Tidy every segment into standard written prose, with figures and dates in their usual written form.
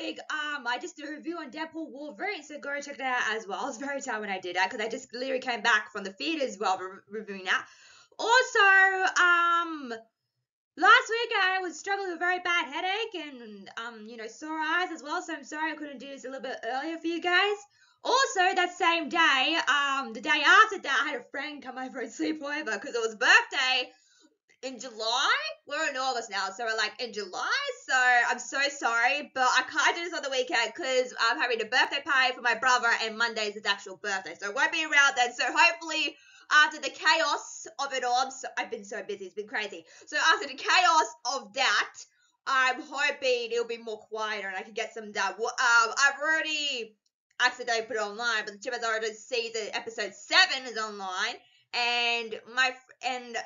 week, I just did a review on Deadpool Wolverine, so go check that out as well. I was very tired when I did that because I just literally came back from the theaters while reviewing that. Also, last week I was struggling with a very bad headache and sore eyes as well, so I'm sorry I couldn't do this a little bit earlier for you guys. Also, that same day, the day after that, I had a friend come over and sleep over because it was birthday in July. We're in August now, so we're like in July. So I'm so sorry, but I can't do this on the weekend because I'm having a birthday party for my brother, and Monday's his actual birthday, so I won't be around then. So hopefully, after the chaos of it all, I've been so busy, it's been crazy. So after the chaos of that, I'm hoping it'll be more quieter and I can get some done. I've already accidentally put it online, but the Chip has already season episode 7 is online, and my friend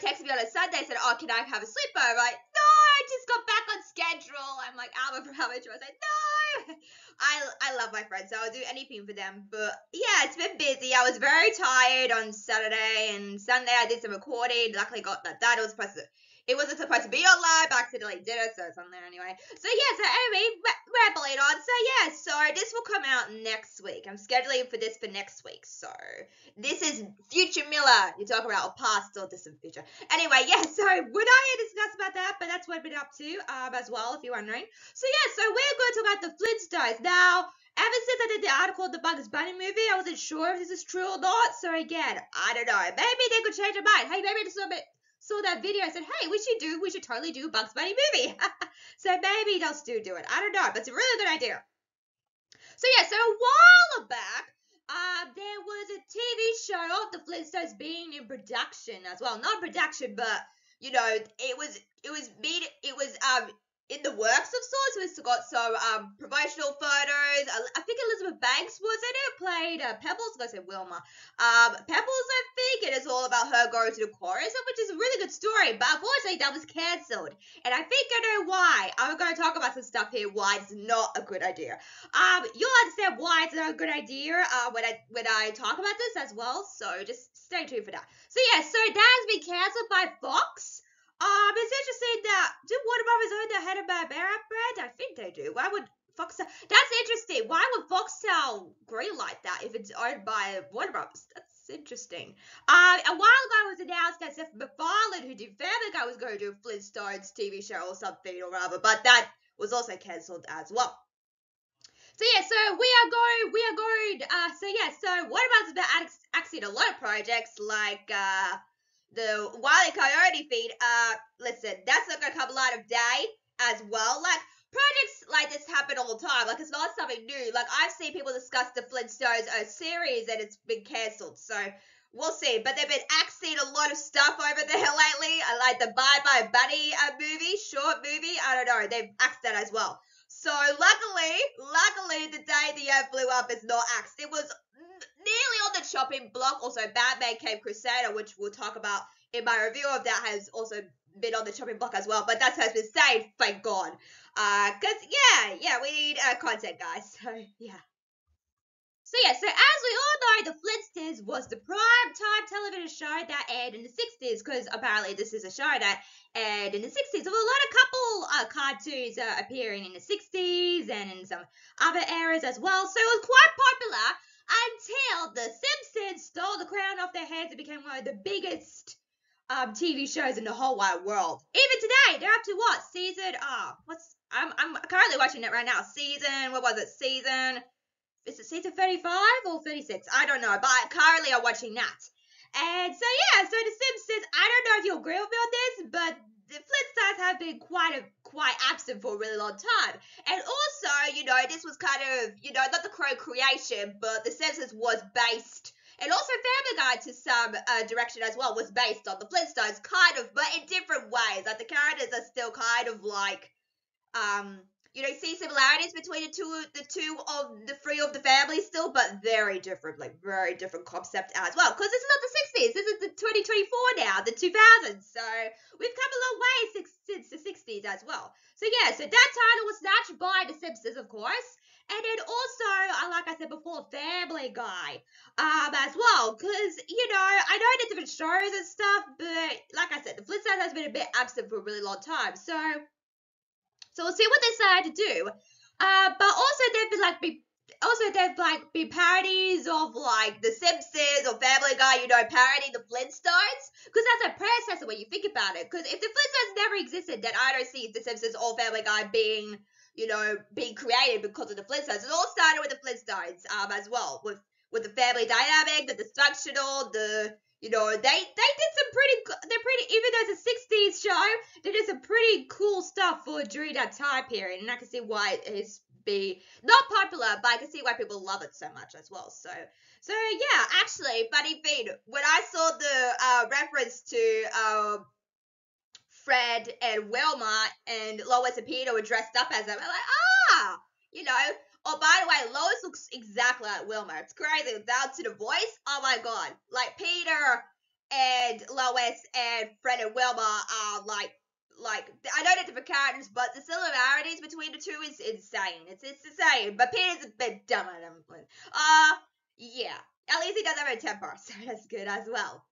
texted me on a Sunday and said, "Oh, can I have a sleepover?" I'm like, no, I just got back on schedule. I'm like, Alma from How Much I said, no. I love my friends, so I'll do anything for them. But yeah, it's been busy. I was very tired on Saturday and Sunday. I did some recording. Luckily got that done. It wasn't supposed to be online, but I accidentally did it, so it's on there anyway. So yeah, so anyway, rambling on. So yeah, so this will come out next week. I'm scheduling for this for next week. So this is future Miller. You're talking about past or distant future. Anyway, yeah, so we're not here to discuss about that, but that's what I've been up to as well, if you're wondering. So yeah, so we're going to talk about the Flintstones. Now, ever since I did the article of the Bugs Bunny movie, I wasn't sure if this is true or not. So again, I don't know. Maybe they could change their mind. Hey, maybe just a bit saw that video and said, hey, we should totally do a Bugs Bunny movie. So maybe they'll still do it. I don't know, but it's a really good idea. So yeah, so a while back, there was a TV show of the Flintstones being in production as well. Not production, but it was in the works of sorts. We've got some promotional photos. I think Elizabeth Banks was in it, played Pebbles. I was going to say Wilma. Pebbles, I think, and it's all about her going to the chorus, which is a really good story, but unfortunately that was cancelled. And I think I know why. I'm going to talk about some stuff here why it's not a good idea. You'll understand why it's not a good idea when I talk about this as well, so just stay tuned for that. So yeah, so that has been cancelled by Fox. It's interesting that do Warner Brothers own the Hanna-Barbera brand? I think they do. Why would Foxtel? That's interesting. Why would Foxtel greenlight that if it's owned by Warner Brothers? That's interesting. A while ago it was announced that Seth MacFarlane, who did Family Guy, was going to do a Flintstones TV show or something or other, but that was also cancelled as well. So yeah, so we are going. So Warner Brothers has been axing a lot of projects like the Wile E. Coyote feed, listen, that's not gonna come light of day as well. Like, projects like this happen all the time. Like, it's not something new. Like, I've seen people discuss the Flintstones series and it's been cancelled. So, we'll see. But they've been axing a lot of stuff over there lately. I like the Bye Bye Bunny short movie. I don't know. They've axed that as well. So, luckily, the day the Earth blew up, it's not axed. It was nearly on the chopping block. Also, Batman Cave Crusader, which we'll talk about in my review of that, has also been on the chopping block as well. But that has been saved, thank God. Because, yeah, we need content, guys. So, yeah. So, yeah, so as we all know, The Flintstones was the prime-time television show that aired in the 60s, because apparently this is a show that aired in the 60s. There were a lot of couple cartoons appearing in the 60s and in some other eras as well, so it was quite popular until The Simpsons stole the crown off their heads and became one of the biggest TV shows in the whole wide world. Even today, they're up to what? I'm currently watching it right now. Is it season 35 or 36? I don't know, but currently I'm watching that. And so, yeah, so The Simpsons, I don't know if you'll agree with me on this, but the Flintstones have been quite absent for a really long time. And also, this was kind of, not the Crow creation, but The Simpsons was based, and also Family Guy to some direction as well, was based on the Flintstones, kind of, but in different ways. Like, the characters are still kind of like, see similarities between the three of the family still, but very different concept as well. Because this is not the 60s, this is the 2024 now, the 2000s. So we've come a long way since the 60s as well. So yeah, so that title was snatched by The Simpsons, of course. And then also, like I said before, Family Guy as well. Because, I know the different shows and stuff, but like I said, the Flintstones has been a bit absent for a really long time. So So we'll see what they decide to do. But also they've parodies of like The Simpsons or Family Guy, parodying the Flintstones. Because that's a predecessor when you think about it. Because if the Flintstones never existed, then I don't see The Simpsons or Family Guy being created because of the Flintstones. It all started with the Flintstones, as well, with the family dynamic, the dysfunctional, they did some even though it's a 60s show, they did some pretty cool stuff for during that time period, and I can see why it is be not popular, but I can see why people love it so much as well. So yeah, actually, funny thing, when I saw the reference to Fred and Wilma and Lois and Peter were dressed up as them, I'm like, you know. Oh, by the way, Lois looks exactly like Wilma. It's crazy. Down to the voice. Oh my god. Like Peter and Lois and Fred and Wilma are like I know they're different characters, but the similarities between the two is insane. It's insane. But Peter's a bit dumber than Flynn. Yeah. At least he does have a temper, so that's good as well.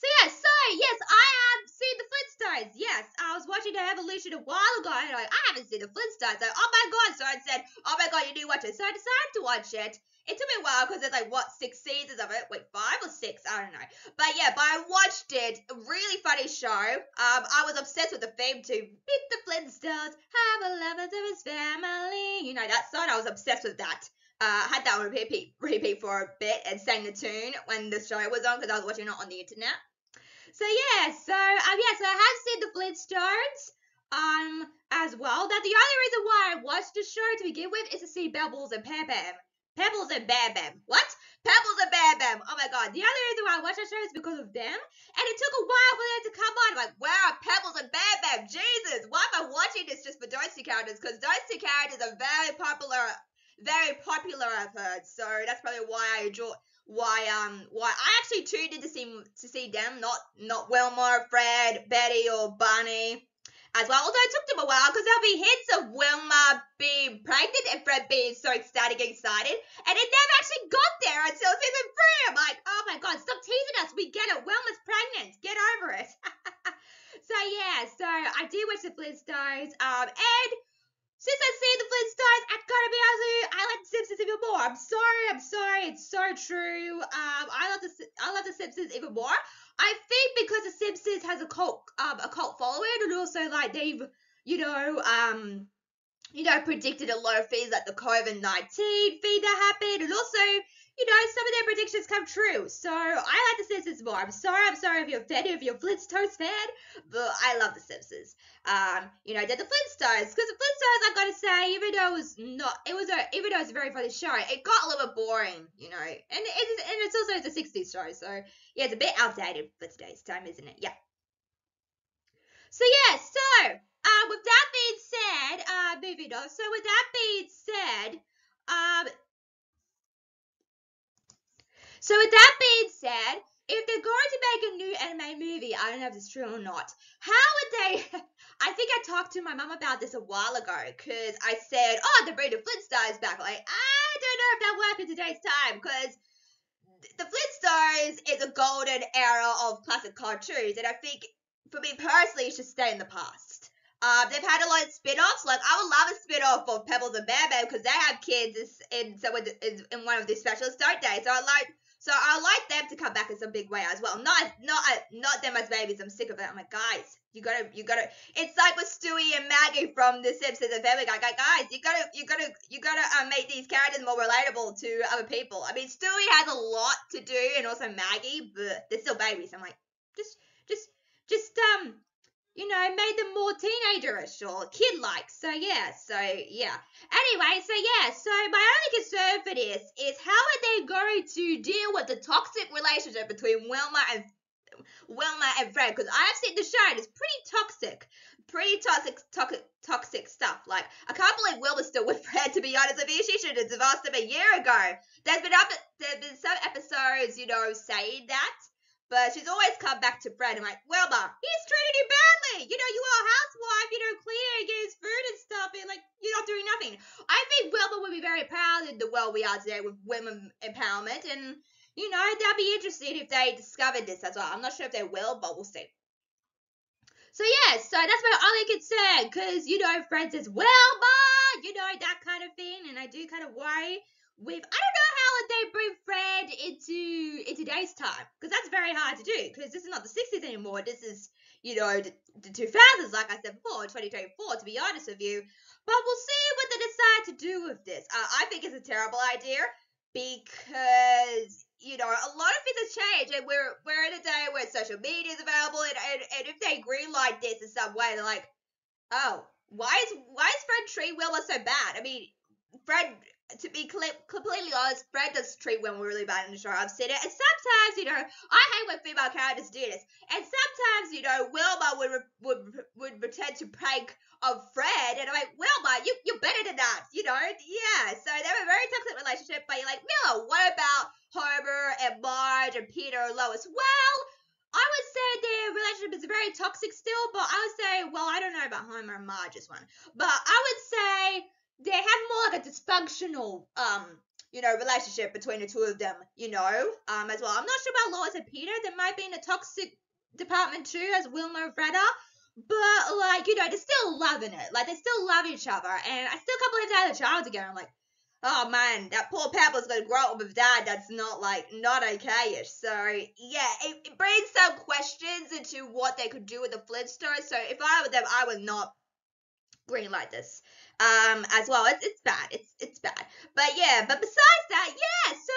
So yes, I have seen the Flintstones. Yes, I was watching the evolution a while ago, and I haven't seen the Flintstones. So, oh my god! So I said, oh my god, you need to watch it. So I decided to watch it. It took me a while because there's like 6 seasons of it. Wait, 5 or 6? I don't know. But I watched it. A really funny show. I was obsessed with the theme too. Meet the Flintstones, have a lover to his family. You know that song. I was obsessed with that. Had that on repeat for a bit and sang the tune when the show was on because I was watching it on the internet. So so I have seen the Flintstones as well. That the only reason why I watched the show to begin with is to see Pebbles and Bam Bam. Pebbles and Bam Bam. What? Pebbles and Bam Bam. Oh my god. The only reason why I watched the show is because of them. And it took a while for them to come on. I'm like, wow, Pebbles and Bam Bam. Jesus. Why am I watching this just for those two characters? Because those two characters are very popular I've heard. So that's probably why I enjoy why I actually tuned in to see them, not Wilma, Fred, Betty, or Barney as well. Although it took them a while because there'll be hints of Wilma being pregnant and Fred being so ecstatic and excited, and it never actually got there until season 3. I'm like, oh my god, stop teasing us. We get it. Wilma's pregnant. Get over it. So I did watch the Flintstones, and since I've seen the Flintstones, I gotta be honest with you, I like the Simpsons even more. I'm sorry, it's so true. I love the Simpsons even more. I think because the Simpsons has a cult following, and also like they've, predicted a lot of things like the COVID-19 thing that happened, and also, some of their predictions come true. So I like the Simpsons more. I'm sorry if you're a Flintstones fan, but I love the Simpsons. They're the Flintstones, because the Flintstones, I gotta say, even though it's a very funny show, it got a little bit boring, and it's also the 60s show, so yeah, it's a bit outdated for today's time, isn't it? Yeah. So with that being said, moving on. So with that being said, if they're going to make a new anime movie, I don't know if it's true or not. How would they? I think I talked to my mom about this a while ago because I said, "Oh, they're bringing the Flintstones back." Like, I don't know if that works in today's time because the Flintstones is a golden era of classic cartoons, and I think, for me personally, it should stay in the past. They've had a lot of spin-offs. Like, I would love a spin-off of Pebbles and Bam Bam because they have kids in one of these specials, don't they? So I like them to come back in some big way as well. Not them as babies. I'm sick of it. I'm like, guys, you gotta. It's like with Stewie and Maggie from The Simpsons and Family Guy. Guys, you gotta make these characters more relatable to other people. I mean, Stewie has a lot to do, and also Maggie, but they're still babies. I'm like, just made them more teenagerish or kid-like. So yeah. Anyway, so my only concern for this is how are they going to deal with the toxic relationship between Wilma and Fred? Because I have seen the show and it's pretty toxic stuff. Like, I can't believe Wilma's still with Fred, to be honest with you. She should have divorced him a year ago. There's been some episodes, saying that. But she's always come back to Fred and like, Wilma, he's treating you badly. You are a housewife, cleaning, getting his food and stuff, and like, you're not doing nothing. I think Wilma would be very proud in the world we are today with women empowerment, and that'd be interesting if they discovered this as well. I'm not sure if they will, but we'll see. So yeah, so that's my only concern, because Fred says, Wilma, that kind of thing, and I do kind of worry with, I don't know how they bring Fred into today's time, because that's very hard to do, because this is not the 60s anymore. This is the 2000s, like I said before, 2024, to be honest with you. But we'll see what they decide to do with this. I think it's a terrible idea, because a lot of things have changed, and we're in a day where social media is available, and if they greenlight this in some way, they're like, oh, why is Fred treat Wilma so bad? I mean, Fred, to be completely honest, Fred does treat Wilma really bad in the show. I've seen it, and sometimes I hate when female characters do this, and sometimes Wilma would pretend to prank on Fred, and I'm like, Wilma, you're better than that, yeah. So they have a very toxic relationship, but you're like, Miller, what about Homer and Marge and Peter and Lois? Well, I would say their relationship is very toxic still, but I would say, well, I don't know about Homer and Marge's one, but I would say they have more like a dysfunctional, relationship between the two of them, as well. I'm not sure about Lois and Peter. They might be in a toxic department too, as Wilma and Fred are. But, like, they're still loving it. Like, they still love each other. And I still can't believe they had a child together. I'm like, oh, man, that poor Pepper's going to grow up with a dad that's not okay-ish. So, yeah, it brings some questions into what they could do with the Flintstones. So, if I were them, I would not greenlight this. As well. It's bad. It's bad. But, yeah, but besides that, yeah, so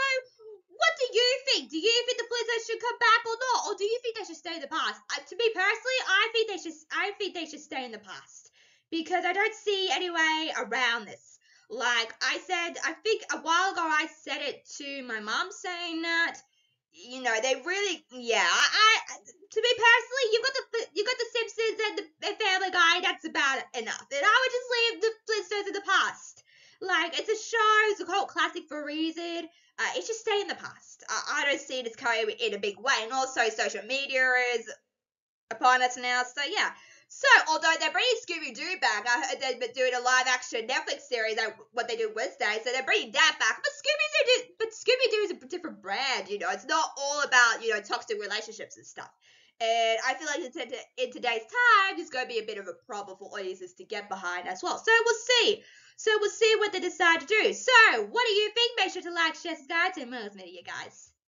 what do you think? Do you think the Flintstones should come back or not? Or do you think they should stay in the past? To me personally, I think they should stay in the past, because I don't see any way around this. Like I said, I think a while ago I said it to my mom, saying that they really, yeah. To me personally, you got the Simpsons and the Family Guy. That's about enough. And I would just leave the Flintstones in the past. Like, it's a show, it's a cult classic for a reason. It should stay in the past. I don't see it as coming in a big way. And also, social media is upon us now. So, yeah. So, although they're bringing Scooby-Doo back, I heard they've been doing a live-action Netflix series, like what they do Wednesday, so they're bringing that back. But Scooby-Doo is a different brand, It's not all about, toxic relationships and stuff. And I feel like in today's time, it's going to be a bit of a problem for audiences to get behind as well. So, we'll see. So, we'll see what they decide to do. So, what do you think? Make sure to like, share, subscribe to most media, guys.